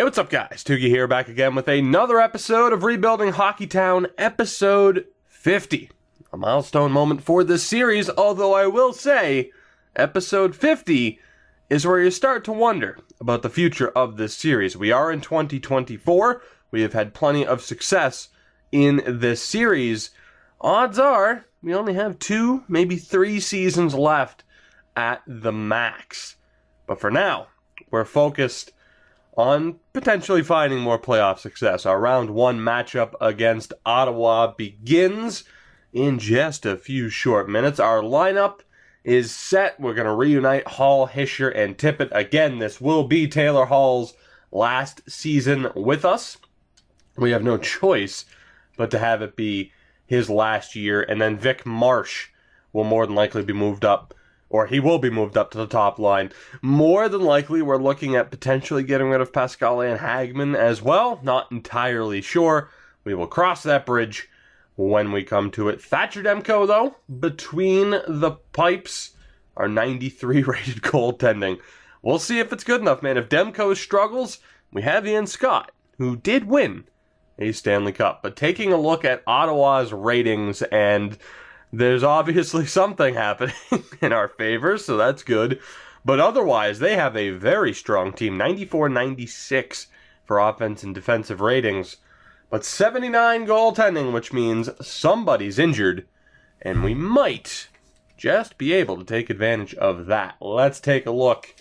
Hey, what's up, guys? Toogie here, back again with another episode of Rebuilding Hockeytown, episode 50. A milestone moment for this series, although I will say, episode 50 is where you start to wonder about the future of this series. We are in 2024. We have had plenty of success in this series. Odds are, we only have 2, maybe 3 seasons left at the max. But for now, we're focused on potentially finding more playoff success. Our round 1 matchup against Ottawa begins in just a few short minutes. Our lineup is set. We're going to reunite Hall, Hischier, and Tippett. Again, this will be Taylor Hall's last season with us. We have no choice but to have it be his last year, and then Vic Marsh will more than likely be moved up. Or he will be moved up to the top line. More than likely, we're looking at potentially getting rid of Pascal and Hagman as well. Not entirely sure. We will cross that bridge when we come to it. Thatcher Demko, though, between the pipes, our 93 rated goaltending. We'll see if it's good enough, man. If Demko struggles, we have Ian Scott, who did win a Stanley Cup. But taking a look at Ottawa's ratings, and there's obviously something happening in our favor, so that's good. But otherwise, they have a very strong team. 94-96 for offense and defensive ratings. But 79 goaltending, which means somebody's injured. And we might just be able to take advantage of that. Let's take a look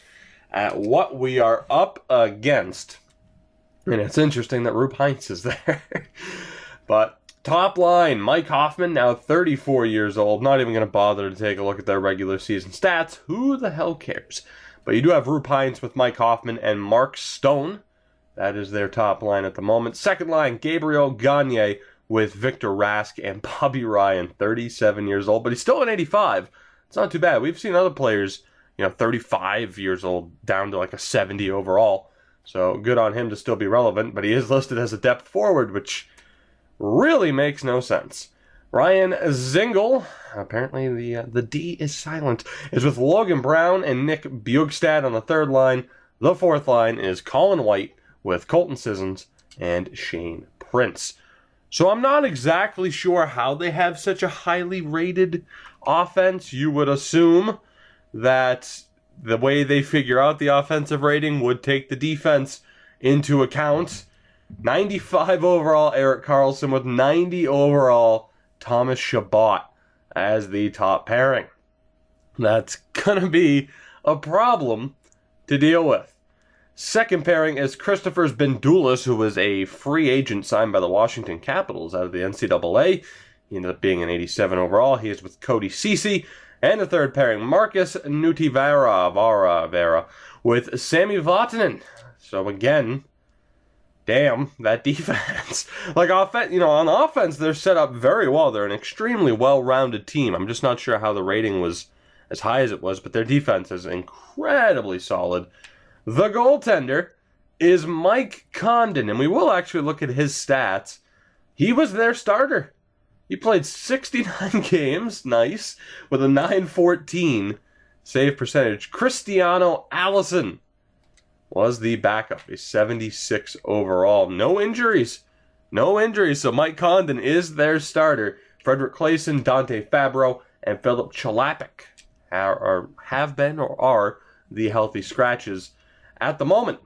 at what we are up against. And it's interesting that Rube Heinz is there. But top line, Mike Hoffman, now 34 years old. Not even going to bother to take a look at their regular season stats. Who the hell cares? But you do have Rube Heinz with Mike Hoffman and Mark Stone. That is their top line at the moment. Second line, Gabriel Gagne with Victor Rask and Bobby Ryan, 37 years old. But he's still an 85. It's not too bad. We've seen other players, 35 years old down to like a 70 overall. So good on him to still be relevant. But he is listed as a depth forward, which really makes no sense. Ryan Zingle, apparently the D is silent, is with Logan Brown and Nick Bjugstad on the third line. The fourth line is Colin White with Colton Sissons and Shane Prince. So I'm not exactly sure how they have such a highly rated offense. You would assume that the way they figure out the offensive rating would take the defense into account. 95 overall Erik Karlsson with 90 overall Thomas Chabot as the top pairing. That's going to be a problem to deal with. Second pairing is Christopher Bendulis, who was a free agent signed by the Washington Capitals out of the NCAA. He ended up being an 87 overall. He is with Cody Ceci. And the third pairing, Marcus Nutivaara with Sami Vatanen. So again, damn, that defense. On offense, they're set up very well. They're an extremely well-rounded team. I'm just not sure how the rating was as high as it was, but their defense is incredibly solid. The goaltender is Mike Condon, and we will actually look at his stats. He was their starter. He played 69 games, nice, with a .914 save percentage. Cristiano Allison was the backup, a 76 overall. No injuries, so Mike Condon is their starter. Frederick Claesson, Dante Fabro, and Philip Chalapik have been or are the healthy scratches at the moment.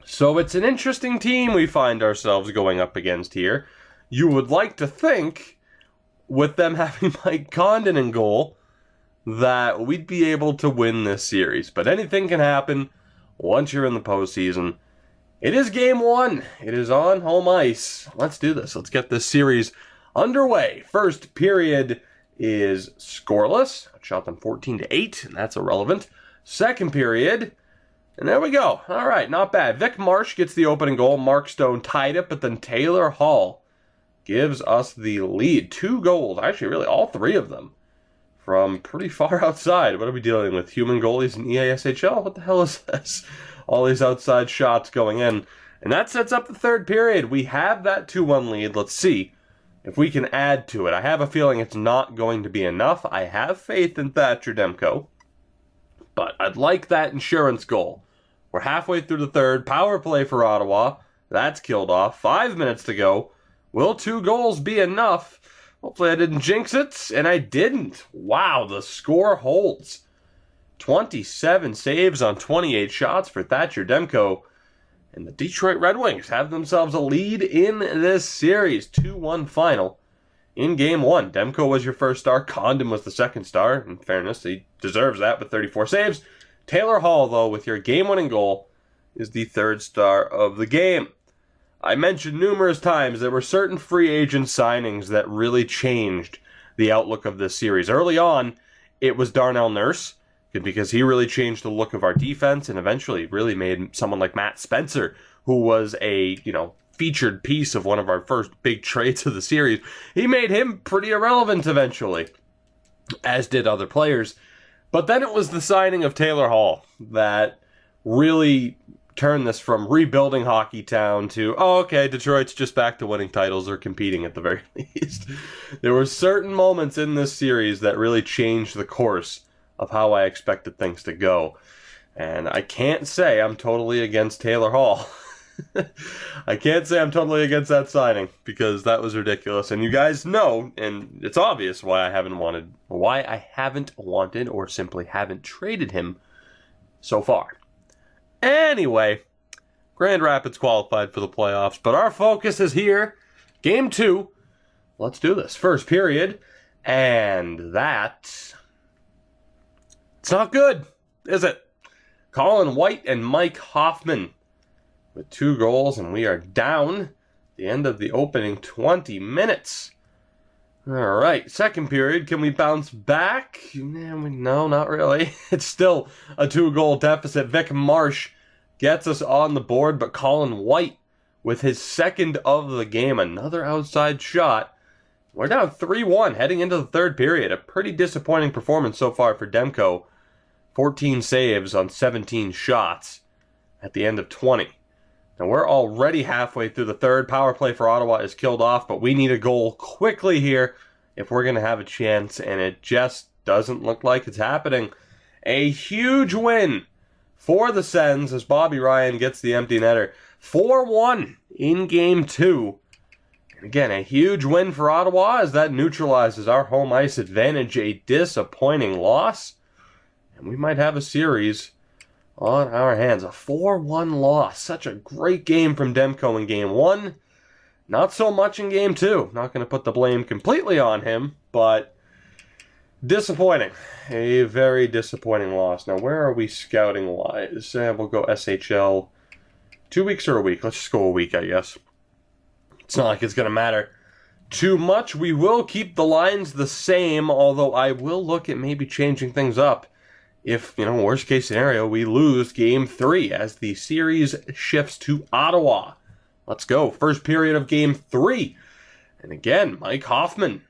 So it's an interesting team we find ourselves going up against here. You would like to think, with them having Mike Condon in goal, that we'd be able to win this series. But anything can happen once you're in the postseason. It is game 1. It is on home ice. Let's do this. Let's get this series underway. First period is scoreless. I shot them 14-8, and that's irrelevant. Second period, and there we go. All right, not bad. Vic Marsh gets the opening goal. Mark Stone tied it, but then Taylor Hall gives us the lead. 2 goals, actually really all 3 of them, from pretty far outside. What are we dealing with? Human goalies in EASHL? What the hell is this? All these outside shots going in. And that sets up the third period. We have that 2-1 lead. Let's see if we can add to it. I have a feeling it's not going to be enough. I have faith in Thatcher Demko, but I'd like that insurance goal We're halfway through the third. Power play for Ottawa. That's killed off. 5 minutes to go. Will 2 goals be enough? Hopefully I didn't jinx it, and I didn't. Wow, the score holds. 27 saves on 28 shots for Thatcher Demko. And the Detroit Red Wings have themselves a lead in this series. 2-1 final. In Game 1, Demko was your first star. Condon was the second star. In fairness, he deserves that with 34 saves. Taylor Hall, though, with your game-winning goal, is the third star of the game. I mentioned numerous times there were certain free agent signings that really changed the outlook of this series. Early on, it was Darnell Nurse, because he really changed the look of our defense and eventually really made someone like Matt Spencer, who was a, featured piece of one of our first big trades of the series. He made him pretty irrelevant eventually, as did other players. But then it was the signing of Taylor Hall that really turned this from rebuilding Hockey Town to, Detroit's just back to winning titles or competing at the very least. There were certain moments in this series that really changed the course of how I expected things to go. And I can't say I'm totally against Taylor Hall. I can't say I'm totally against that signing, because that was ridiculous. And you guys know, and it's obvious why I haven't wanted or simply haven't traded him so far. Anyway, Grand Rapids qualified for the playoffs, but our focus is here. Game 2. Let's do this. First period. And that... it's not good, is it? Colin White and Mike Hoffman with 2 goals, and we are down at the end of the opening 20 minutes. All right, second period. Can we bounce back? No, not really. It's still a 2-goal deficit. Vic Marsh gets us on the board, but Colin White, with his second of the game, another outside shot. We're down 3-1 heading into the third period. A pretty disappointing performance so far for Demko. 14 saves on 17 shots at the end of 20. Now we're already halfway through the third. Power play for Ottawa is killed off, but we need a goal quickly here if we're going to have a chance, and it just doesn't look like it's happening. A huge win for the Sens as Bobby Ryan gets the empty netter. 4-1 in Game 2. And again, a huge win for Ottawa as that neutralizes our home ice advantage. A disappointing loss. And we might have a series on our hands. A 4-1 loss. Such a great game from Demko in Game 1. Not so much in Game 2. Not going to put the blame completely on him, but disappointing. A very disappointing loss. Now, where are we scouting-wise? We'll go SHL. 2 weeks or a week? Let's just go a week, I guess. It's not like it's going to matter too much. We will keep the lines the same, although I will look at maybe changing things up. If, worst case scenario, we lose Game 3 as the series shifts to Ottawa. Let's go. First period of Game 3. And again, Mike Hoffman.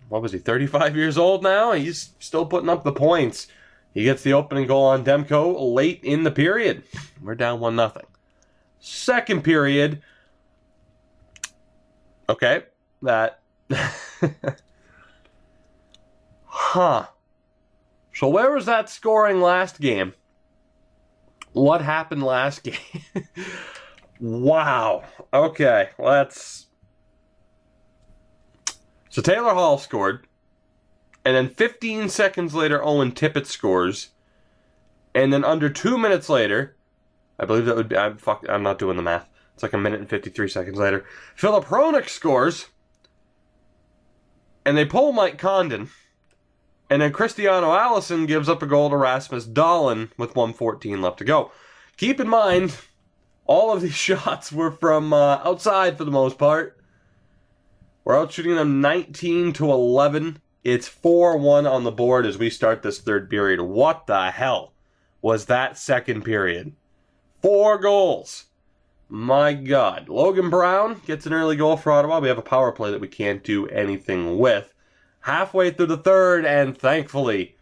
What was he, 35 years old now? He's still putting up the points. He gets the opening goal on Demko late in the period. We're down 1-0. Second period. Okay. That. So where was that scoring last game? What happened last game? Wow. Okay, let's... So Taylor Hall scored. And then 15 seconds later, Owen Tippett scores. And then under 2 minutes later, I believe that would be... I'm not doing the math. It's like 1 minute and 53 seconds later. Philip Hronik scores. And they pull Mike Condon. And then Cristiano Allison gives up a goal to Rasmus Dahlin with 1:14 left to go. Keep in mind, all of these shots were from outside for the most part. We're out shooting them 19-11. It's 4-1 on the board as we start this third period. What the hell was that second period? 4 goals. My God. Logan Brown gets an early goal for Ottawa. We have a power play that we can't do anything with. Halfway through the third, and thankfully,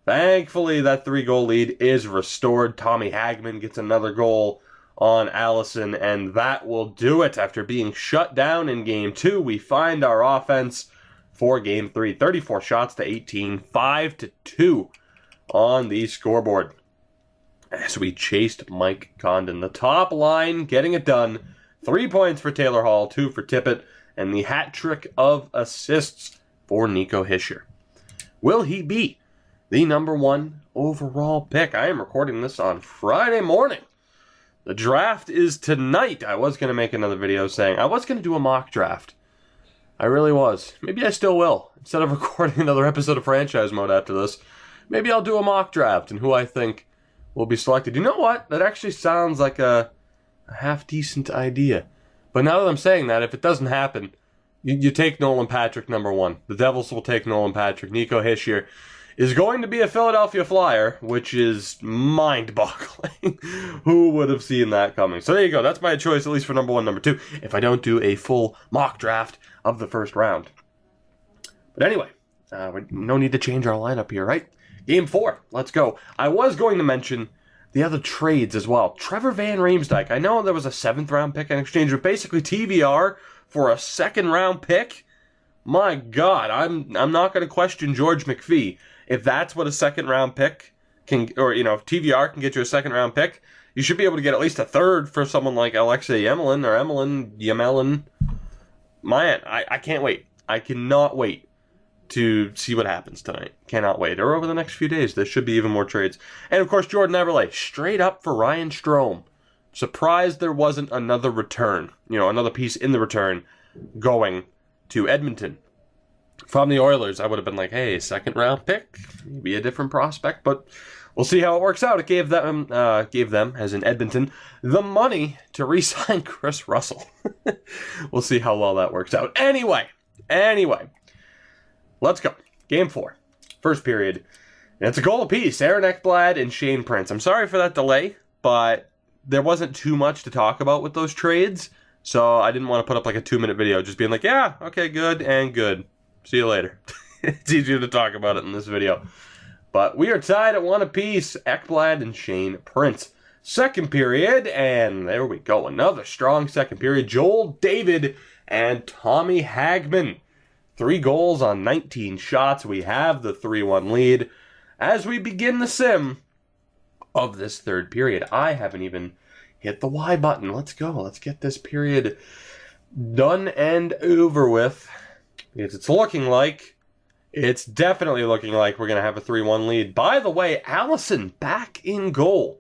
that 3-goal lead is restored. Tommy Hagman gets another goal on Allison, and that will do it. After being shut down in Game 2, we find our offense for Game 3. 34 shots to 18, 5-2 on the scoreboard. as we chased Mike Condon. The top line getting it done. 3 points for Taylor Hall, 2 for Tippett, and the hat trick of assists for Nico Hischier. Will he be the number 1 overall pick? I am recording this on Friday morning. The draft is tonight. I was going to make another video saying I was going to do a mock draft. I really was. Maybe I still will. Instead of recording another episode of Franchise Mode after this, maybe I'll do a mock draft and who I think will be selected. You know what? That actually sounds like a half-decent idea. But now that I'm saying that, if it doesn't happen, you take Nolan Patrick number 1. The Devils will take Nolan Patrick. Nico Hischier is going to be a Philadelphia Flyer, which is mind-boggling. Who would have seen that coming? So there you go. That's my choice, at least for number 1, number 2, if I don't do a full mock draft of the first round. But anyway, no need to change our lineup here, right? Game 4. Let's go. I was going to mention the other trades as well. Trevor Van Riemsdyk. I know there was a 7th round pick in exchange, but basically TVR for a 2nd round pick. My God, I'm not going to question George McPhee. If that's what a 2nd round pick can, or if TVR can get you a 2nd round pick, you should be able to get at least a 3rd for someone like Alexei Yemelin. Man, I can't wait. I cannot wait to see what happens tonight. Cannot wait. Or over the next few days. There should be even more trades. And of course, Jordan Eberle, straight up for Ryan Strome. Surprised there wasn't another return. Another piece in the return going to Edmonton. From the Oilers, I would have been like, hey, 2nd round pick. Maybe a different prospect. But we'll see how it works out. It gave them, as in Edmonton, the money to re-sign Chris Russell. We'll see how well that works out. Anyway. Let's go. Game 4. First period. And it's a goal apiece. Aaron Ekblad and Shane Prince. I'm sorry for that delay, but there wasn't too much to talk about with those trades, so I didn't want to put up like a 2-minute video just being like, yeah, okay, good, and good. See you later. It's easier to talk about it in this video. But we are tied at 1 apiece. Ekblad and Shane Prince. Second period, and there we go. Another strong second period. Joel David and Tommy Hagman. 3 goals on 19 shots. We have the 3-1 lead as we begin the sim of this third period. I haven't even hit the Y button. Let's go. Let's get this period done and over with. Because it's definitely looking like we're going to have a 3-1 lead. By the way, Allison back in goal.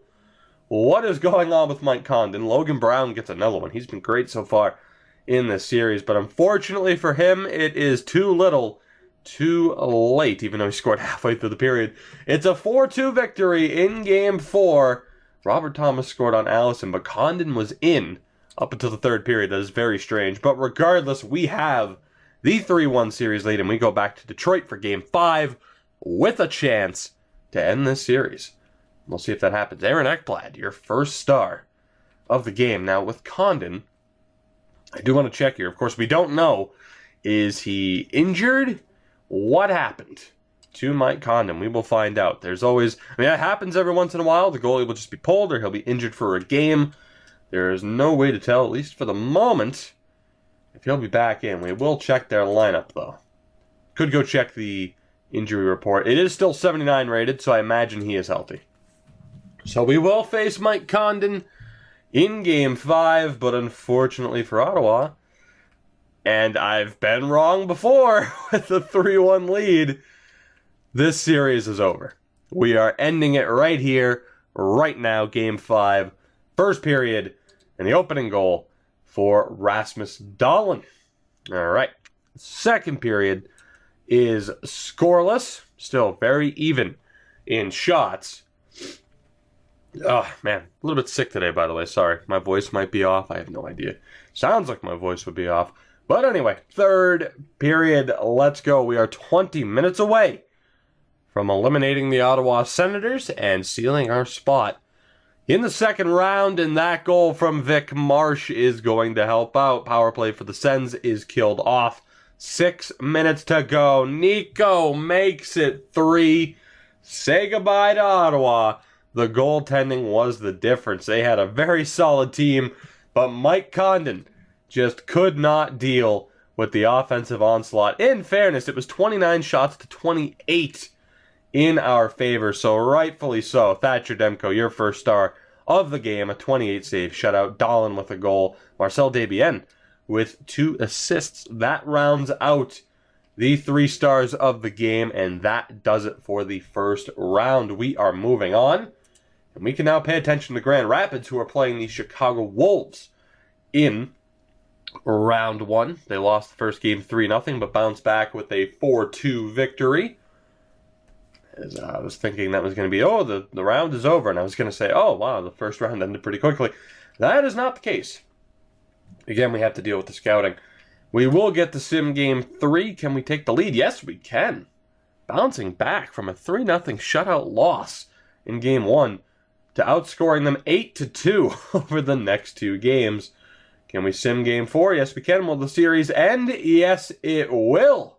What is going on with Mike Condon? Logan Brown gets another one. He's been great so far in this series, but unfortunately for him, it is too little, too late, even though he scored halfway through the period. It's a 4-2 victory in Game 4. Robert Thomas scored on Allison, but Condon was in up until the third period. That is very strange, but regardless, we have the 3-1 series lead, and we go back to Detroit for Game 5 with a chance to end this series. We'll see if that happens. Aaron Ekblad, your first star of the game. Now, with Condon, I do want to check here. Of course, we don't know. Is he injured? What happened to Mike Condon? We will find out. There's always, that happens every once in a while. The goalie will just be pulled or he'll be injured for a game. There is no way to tell, at least for the moment, if he'll be back in. We will check their lineup, though. Could go check the injury report. It is still 79 rated, so I imagine he is healthy. So we will face Mike Condon in Game 5, but unfortunately for Ottawa, and I've been wrong before with the 3-1 lead, this series is over. We are ending it right here, right now, Game 5, first period, and the opening goal for Rasmus Dahlin. All right, second period is scoreless, still very even in shots. Oh, man. A little bit sick today, by the way. Sorry. My voice might be off. I have no idea. Sounds like my voice would be off. But anyway, third period. Let's go. We are 20 minutes away from eliminating the Ottawa Senators and sealing our spot in the second round. And that goal from Vic Marsh is going to help out. Power play for the Sens is killed off. 6 minutes to go. Nico makes it 3. Say goodbye to Ottawa. The goaltending was the difference. They had a very solid team, but Mike Condon just could not deal with the offensive onslaught. In fairness, it was 29 shots to 28 in our favor. So rightfully so. Thatcher Demko, your first star of the game, a 28-save shutout. Dahlin with a goal. Marcel Desbiens with 2 assists. That rounds out the 3 stars of the game, and that does it for the first round. We are moving on, and we can now pay attention to Grand Rapids, who are playing the Chicago Wolves in round 1. They lost the first game 3-0, but bounced back with a 4-2 victory. As I was thinking that was going to be, the round is over, and I was going to say, oh, wow, the first round ended pretty quickly. That is not the case. Again, we have to deal with the scouting. We will get to Sim Game 3. Can we take the lead? Yes, we can. Bouncing back from a 3-0 shutout loss in Game 1 to outscoring them 8-2 over the next 2 games. Can we Sim Game 4? Yes, we can. Will the series end? Yes, it will.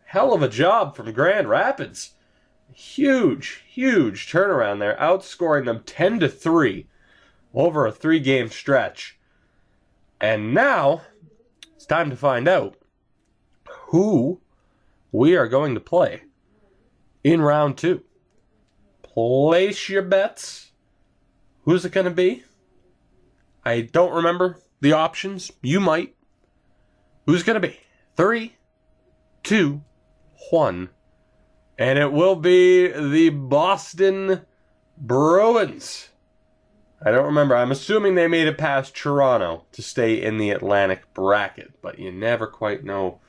Hell of a job from Grand Rapids. Huge turnaround there, outscoring them 10-3 over a 3-game stretch. And now it's time to find out who we are going to play in round 2. Place your bets. Who's it going to be? I don't remember the options. You might. Who's going to be? 3, 2, 1. And it will be the Boston Bruins. I don't remember. I'm assuming they made it past Toronto to stay in the Atlantic bracket, but you never quite know.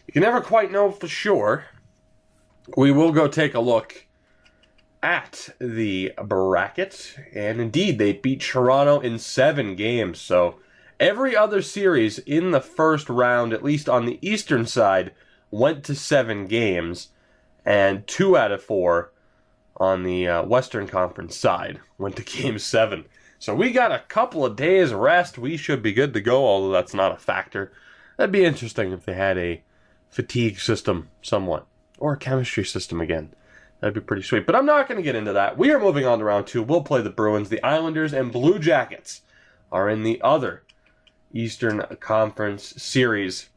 You can never quite know for sure. We will go take a look at the bracket, and indeed, they beat Toronto in 7 games. So every other series in the first round, at least on the Eastern side, went to 7 games. And 2 out of 4 on the Western Conference side went to Game 7. So we got a couple of days rest. We should be good to go, although that's not a factor. That'd be interesting if they had a fatigue system somewhat. Or a chemistry system again. That'd be pretty sweet. But I'm not going to get into that. We are moving on to round 2. We'll play the Bruins. The Islanders and Blue Jackets are in the other Eastern Conference series.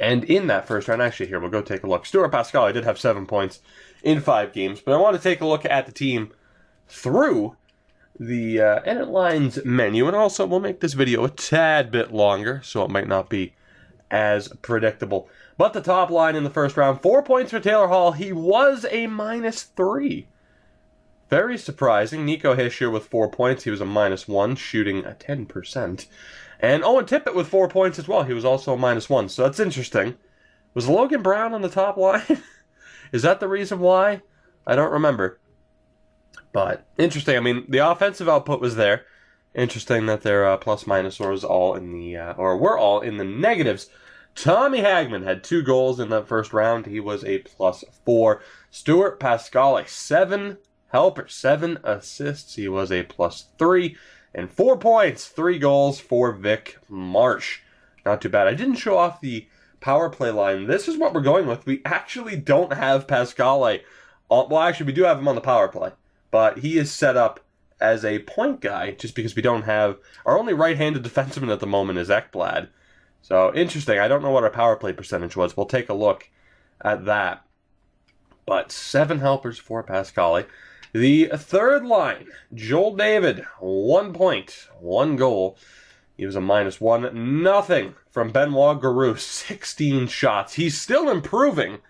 And in that first round, actually here, we'll go take a look. Stuart Pascali did have 7 points in 5 games, but I want to take a look at the team through the Edit Lines menu, and also we'll make this video a tad bit longer, so it might not be as predictable. But the top line in the first round, 4 points for Taylor Hall. He was a -3. Very surprising. Nico Hischier with 4 points. He was a -1, shooting a 10%. And Owen Tippett with 4 points as well. He was also a -1, so that's interesting. Was Logan Brown on the top line? Is that the reason why? I don't remember. But interesting. I mean, the offensive output was there. Interesting that their plus-minus was all in the, were all in the negatives. Tommy Hagman had 2 goals in that first round. He was a +4. Stuart Pascali, 7 helpers, 7 assists. He was a +3. And 4 points, 3 goals for Vic Marsh. Not too bad. I didn't show off the power play line. This is what we're going with. We actually don't have Pascali. Well, actually, we do have him on the power play. But he is set up as a point guy just because we don't have... Our only right-handed defenseman at the moment is Ekblad. So, interesting. I don't know what our power play percentage was. We'll take a look at that. But 7 helpers for Pascali. The third line, Joel David, 1 point, 1 goal. He was a -1. Nothing from Benoit Garoux, 16 shots. He's still improving,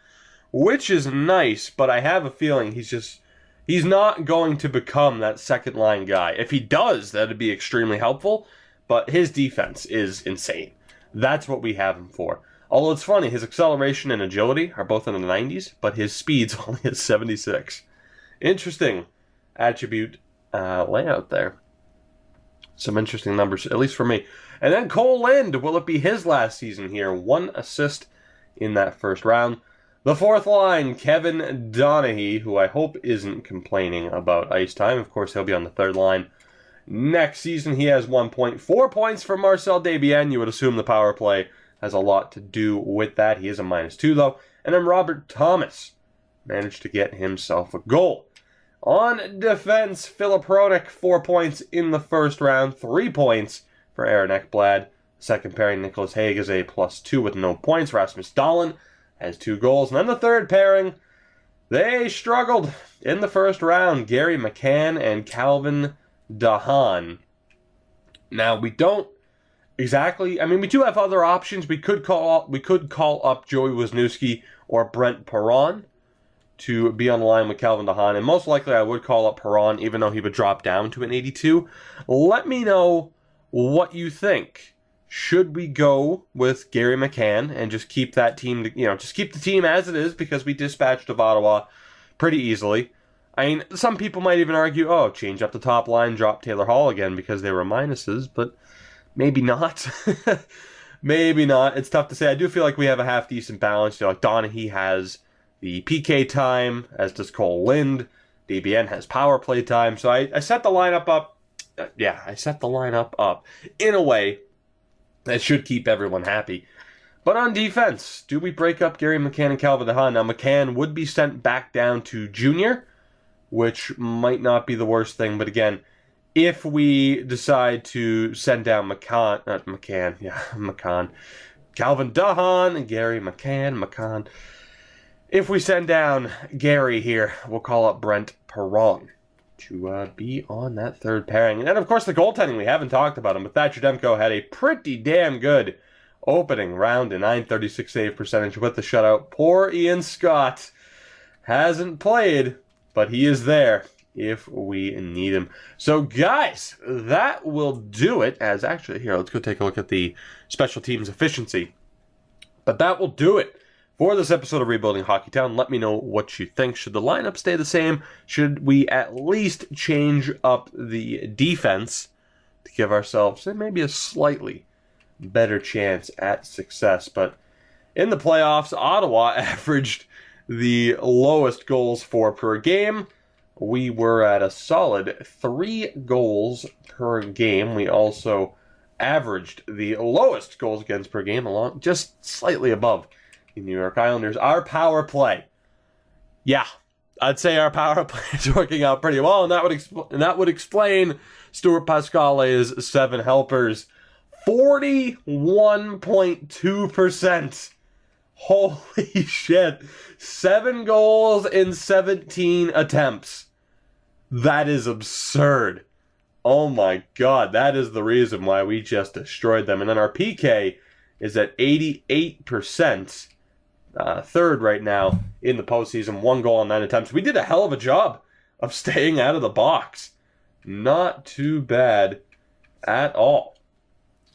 which is nice, but I have a feeling he's not going to become that second line guy. If he does, that'd be extremely helpful, but his defense is insane. That's what we have him for. Although it's funny, his acceleration and agility are both in the 90s, but his speed's only at 76. Interesting attribute layout there. Some interesting numbers, at least for me. And then Cole Lind, will it be his last season here? 1 assist in that first round. The fourth line, Kevin Donaghy, who I hope isn't complaining about ice time. Of course, he'll be on the third line next season. He has 1 point. 4 points for Marcel Desbiens. You would assume the power play has a lot to do with that. He is a -2, though. And then Robert Thomas managed to get himself a goal. On defense, Philip Hronek, 4 points in the first round, 3 points for Aaron Ekblad. Second pairing, Nicholas Haig is a +2 with no points. Rasmus Dahlin has 2 goals. And then the third pairing, They struggled in the first round. Gary McCann and Calvin DeHaan. Now, we don't exactly... I mean, we do have other options. We could call up Joey Wisniewski or Brent Perron to be on the line with Calvin DeHaan. And most likely I would call up Perron, even though he would drop down to an 82. Let me know what you think. Should we go with Gary McCann and just keep that team, just keep the team as it is because we dispatched of Ottawa pretty easily? I mean, some people might even argue, change up the top line, drop Taylor Hall again because they were minuses, but maybe not. Maybe not. It's tough to say. I do feel like we have a half-decent balance. Like Donaghy has the PK time, as does Cole Lind. DBN has power play time. So I set the lineup up. I set the lineup up in a way that should keep everyone happy. But on defense, do we break up Gary McCann and Calvin DeHaan? Now, McCann would be sent back down to junior, which might not be the worst thing. But again, if we decide to send down Calvin DeHaan and Gary McCann. If we send down Gary here, we'll call up Brent Perron to be on that third pairing. And then, of course, the goaltending, we haven't talked about him, but Thatcher Demko had a pretty damn good opening round, a .936 save percentage with the shutout. Poor Ian Scott hasn't played, but he is there if we need him. So, guys, that will do it. Let's go take a look at the special teams efficiency. But that will do it for this episode of Rebuilding Hockeytown. Let me know what you think. Should the lineup stay the same? Should we at least change up the defense to give ourselves maybe a slightly better chance at success? But in the playoffs, Ottawa averaged the lowest goals for per game. We were at a solid 3 goals per game. We also averaged the lowest goals against per game, just slightly above the New York Islanders. Our power play. Yeah, I'd say our power play is working out pretty well, and that would explain Stuart Pascale's 7 helpers. 41.2%. Holy shit. 7 goals in 17 attempts. That is absurd. Oh my god, that is the reason why we just destroyed them. And then our PK is at 88%. Third right now in the postseason. 1 goal on 9 attempts. We did a hell of a job of staying out of the box. Not too bad at all.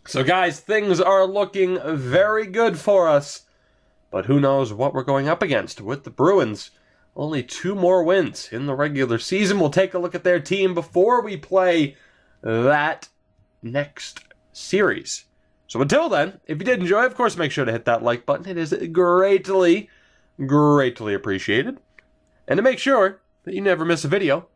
So guys, things are looking very good for us. But who knows what we're going up against with the Bruins. Only 2 more wins in the regular season. We'll take a look at their team before we play that next series. So until then, if you did enjoy, of course, make sure to hit that like button. It is greatly, greatly appreciated. And to make sure that you never miss a video,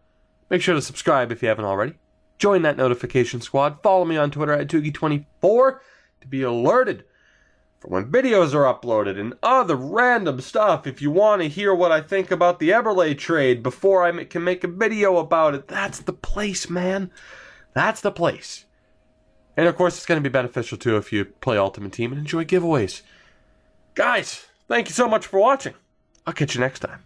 make sure to subscribe if you haven't already. Join that notification squad. Follow me on Twitter at Toogie24 to be alerted for when videos are uploaded and other random stuff. If you want to hear what I think about the Eberle trade before I can make a video about it, that's the place, man. That's the place. And of course, it's going to be beneficial too if you play Ultimate Team and enjoy giveaways. Guys, thank you so much for watching. I'll catch you next time.